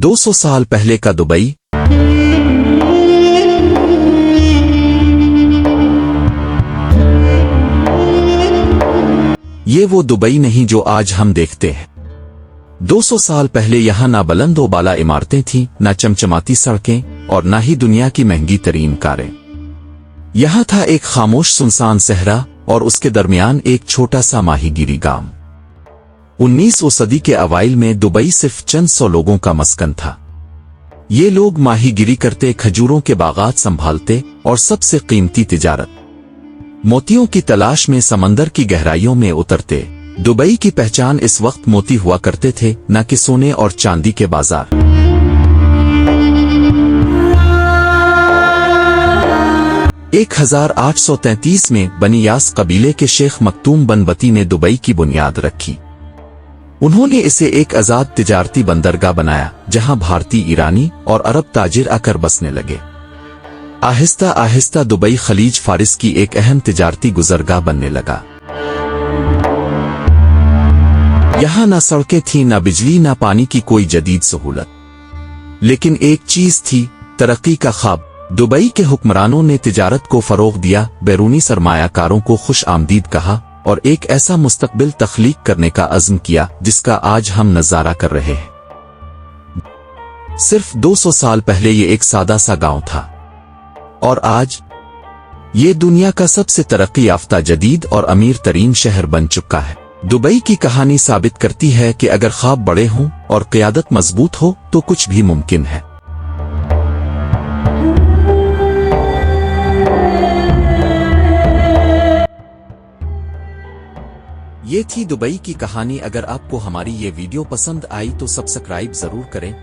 200 साल पहले का दुबई। ये वो दुबई नहीं जो आज हम देखते हैं। 200 साल पहले यहाँ ना बुलंद व बाला इमारतें थीं, ना चमचमाती सड़कें और ना ही दुनिया की महंगी तरीन कारें। यहाँ था एक खामोश सुनसान सहरा और उसके दरमियान एक छोटा सा माहीगीरी गांव। 19वीं सदी के अवाइल में दुबई सिर्फ चंद सौ लोगों का मस्कन था। ये लोग माहीगीरी करते, खजूरों के बागात संभालते और सबसे कीमती तिजारत मोतियों की तलाश में समंदर की गहराइयों में उतरते। दुबई की पहचान इस वक्त मोती हुआ करते थे, न कि सोने और चांदी के बाजार। एक 1833 में बनी यास कबीले के शेख मखदूम बनबती ने दुबई की बुनियाद रखी। उन्होंने इसे एक आजाद तिजारती बंदरगाह बनाया जहां भारतीय, ईरानी और अरब ताजिर आकर बसने लगे। आहिस्ता आहिस्ता दुबई खलीज फारिस की एक अहम तिजारती गुजरगाह बनने लगा। यहां ना सड़कें थीं, ना बिजली, ना पानी की कोई जदीद सहूलत। लेकिन एक चीज थी, तरक्की का ख्वाब। दुबई के हुक्मरानों ने तिजारत को फरोग दिया, बैरूनी सरमायाकारों को खुश आमदीद कहा और एक ऐसा मुस्तकबिल तख्लीक करने का अज़्म किया जिसका आज हम नज़ारा कर रहे हैं। सिर्फ 200 साल पहले ये एक सादा सा गांव था और आज ये दुनिया का सबसे तरक्की याफ्ता, जदीद और अमीर तरीन शहर बन चुका है। दुबई की कहानी साबित करती है कि अगर ख्वाब बड़े हों और क़यादत मजबूत हो तो कुछ भी मुमकिन है। ये थी दुबई की कहानी। अगर आपको हमारी ये वीडियो पसंद आई तो सब्सक्राइब जरूर करें।